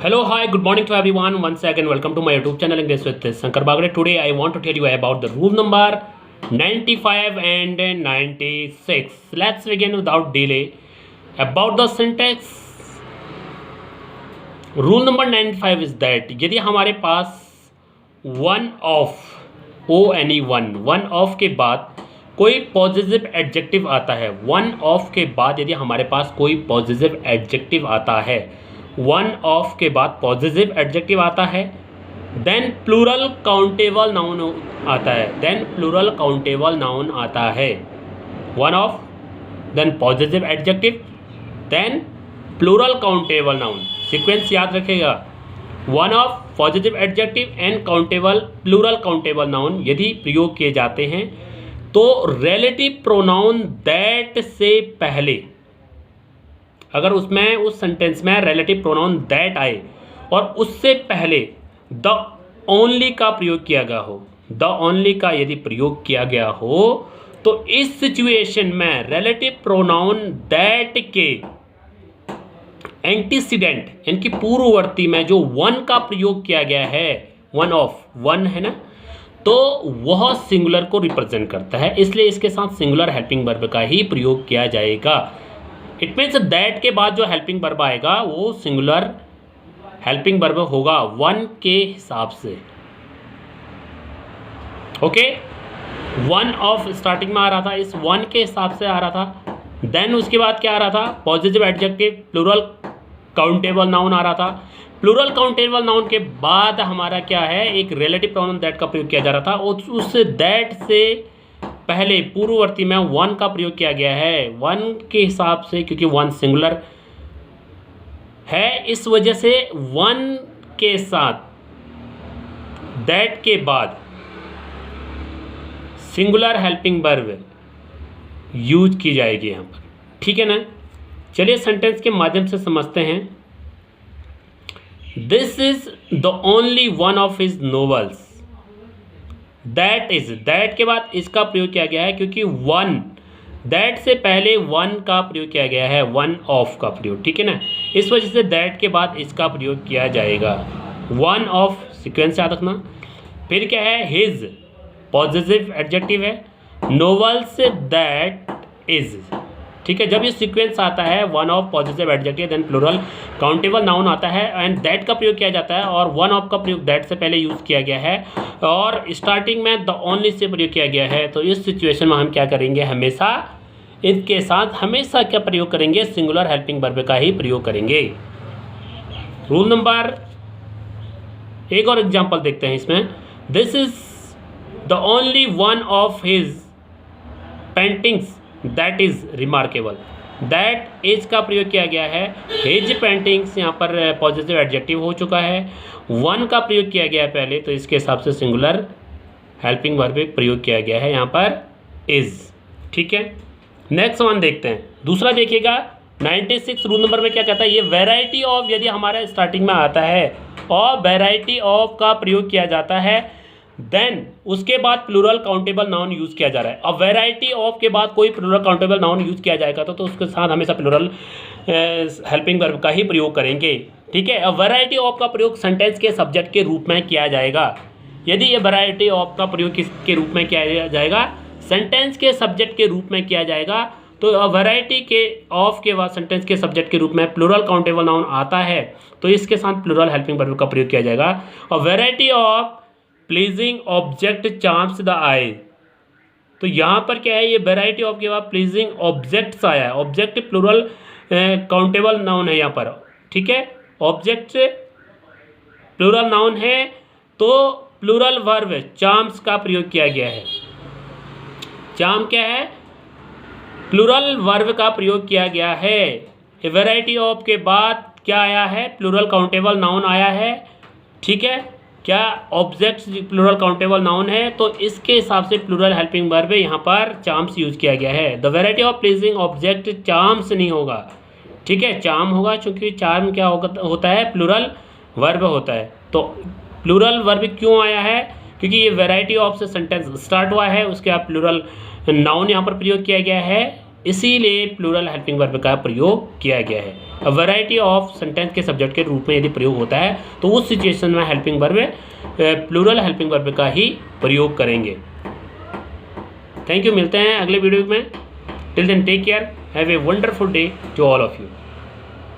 Hello, hi, good morning to everyone. Once again, welcome to my YouTube channel English with Shankar Bagre. Today, I want to tell you about the rule number 95 and 96. Let's begin without delay. About the syntax, rule number 95 is that यदि हमारे पास one of के बाद कोई positive adjective आता है, one of के बाद यदि हमारे पास कोई पॉजिटिव एडजेक्टिव आता है, वन ऑफ के बाद पॉजिटिव एडजेक्टिव आता है, देन प्लूरल काउंटेबल नाउन आता है, one of, then positive adjective, then plural countable noun. Sequence याद रखेगा, one of, positive adjective and countable, plural countable noun यदि प्रयोग किए जाते हैं तो रिलेटिव प्रोनाउन दैट से पहले, अगर उसमें उस सेंटेंस में रिलेटिव प्रोनाउन दैट आए और उससे पहले द ओनली का प्रयोग किया गया हो, द ओनली का यदि प्रयोग किया गया हो तो इस सिचुएशन में रिलेटिव प्रोनाउन दैट के एंटीसीडेंट यानी कि पूर्ववर्ती में जो वन का प्रयोग किया गया है, वन ऑफ, वन है ना, तो वह सिंगुलर को रिप्रेजेंट करता है, इसलिए इसके साथ सिंगुलर हेल्पिंग वर्ब का ही प्रयोग किया जाएगा। इट मीन्स दैट के बाद जो हेल्पिंग वर्ब आएगा वो सिंगुलर हेल्पिंग वर्ब होगा वन के हिसाब से। ओके, वन ऑफ स्टार्टिंग में आ रहा था, इस वन के हिसाब से आ रहा था। देन उसके बाद क्या आ रहा था, positive adjective, plural countable noun आ रहा था। प्लूरल काउंटेबल नाउन के बाद हमारा क्या है, एक रिलेटिव प्रोनाउन दैट का प्रयोग किया जा रहा था और उस दैट से पहले पूर्ववर्ती में वन का प्रयोग किया गया है, वन के हिसाब से, क्योंकि वन सिंगुलर है, इस वजह से वन के साथ दैट के बाद सिंगुलर हेल्पिंग वर्ब यूज की जाएगी यहाँ पर। ठीक है ना, चलिए सेंटेंस के माध्यम से समझते हैं। This is the only one of his novels, that is, that के बाद इसका प्रयोग किया गया है क्योंकि वन, दैट से पहले वन का प्रयोग किया गया है, वन ऑफ का प्रयोग, ठीक है ना, इस वजह से दैट के बाद इसका प्रयोग किया जाएगा, वन ऑफ, सीक्वेंस याद रखना। फिर क्या है, हिज, पॉजिटिव एडजेक्टिव है, नोवेल्स दैट इज, ठीक है। जब ये सीक्वेंस आता है, one of, positive adjective, then plural countable noun आता है एंड दैट का प्रयोग किया जाता है और वन ऑफ का प्रयोग दैट से पहले यूज़ किया गया है और स्टार्टिंग में द ओनली से प्रयोग किया गया है, तो इस सिचुएशन में हम क्या करेंगे, हमेशा इसके साथ हमेशा क्या प्रयोग करेंगे, सिंगुलर हेल्पिंग वर्ब का ही प्रयोग करेंगे। रूल नंबर, एक और एग्जाम्पल देखते हैं इसमें। This is the only one of his paintings that is remarkable, that is का प्रयोग किया गया है, हिज पेंटिंग्स यहाँ पर पॉजिटिव एडजेक्टिव हो चुका है, वन का प्रयोग किया गया है पहले, तो इसके हिसाब से सिंगुलर हेल्पिंग वर्ब प्रयोग किया गया है यहाँ पर इज। ठीक है, नेक्स्ट वन देखते हैं। दूसरा देखिएगा 96 रूल नंबर में क्या कहता है, ये वैरायटी ऑफ यदि हमारा स्टार्टिंग में आता है और वैरायटी ऑफ का प्रयोग किया जाता है, देन उसके बाद प्लूरल काउंटेबल नाउन यूज किया जा रहा है। अब वैरायटी ऑफ के बाद कोई प्लूरल काउंटेबल नाउन यूज किया जाएगा तो उसके साथ हमेशा प्लूरल हेल्पिंग वर्ब का ही प्रयोग करेंगे। ठीक है, अब वैरायटी ऑफ का प्रयोग सेंटेंस के सब्जेक्ट के रूप में किया जाएगा। यदि ये वैरायटी ऑफ का प्रयोग किसके रूप में किया जाएगा, सेंटेंस के सब्जेक्ट के रूप में किया जाएगा, तो वैरायटी के ऑफ के बाद सेंटेंस के सब्जेक्ट के रूप में प्लूरल काउंटेबल नाउन आता है तो इसके साथ प्लूरल हेल्पिंग वर्ब का प्रयोग किया जाएगा। और variety of pleasing object charms the eye, तो यहाँ पर क्या है, ये वैरायटी ऑफ के बाद प्लीजिंग ऑब्जेक्ट्स आया है, ऑब्जेक्ट प्लूरल काउंटेबल नाउन है यहाँ पर। ठीक है, ऑब्जेक्ट प्लूरल नाउन है तो प्लूरल वर्ब चार्म्स का प्रयोग किया गया है। चार्म क्या है, प्लूरल वर्ब का प्रयोग किया गया है। वैरायटी ऑफ के बाद क्या आया है, प्लूरल काउंटेबल नाउन आया है। ठीक है, क्या ऑब्जेक्ट्स प्लूरल काउंटेबल नाउन है तो इसके हिसाब से प्लूरल हेल्पिंग वर्ब यहाँ पर चार्म्स यूज किया गया है। The variety of pleasing object charms नहीं होगा, ठीक है, चार्म होगा, क्योंकि चार्म क्या होता है, प्लूरल वर्ब होता है। तो प्लूरल वर्ब क्यों आया है, क्योंकि ये वैरायटी ऑफ से सेंटेंस स्टार्ट हुआ है, उसके बाद प्लूरल नाउन यहाँ पर प्रयोग किया गया है, इसीलिए प्लूरल हेल्पिंग वर्ब का प्रयोग किया गया है। वैरायटी ऑफ सेंटेंस के सब्जेक्ट के रूप में यदि प्रयोग होता है तो उस सिचुएशन में helping verb plural helping verb का ही प्रयोग करेंगे। थैंक यू, मिलते हैं अगले वीडियो में। Till then take care, have a wonderful day to all of you.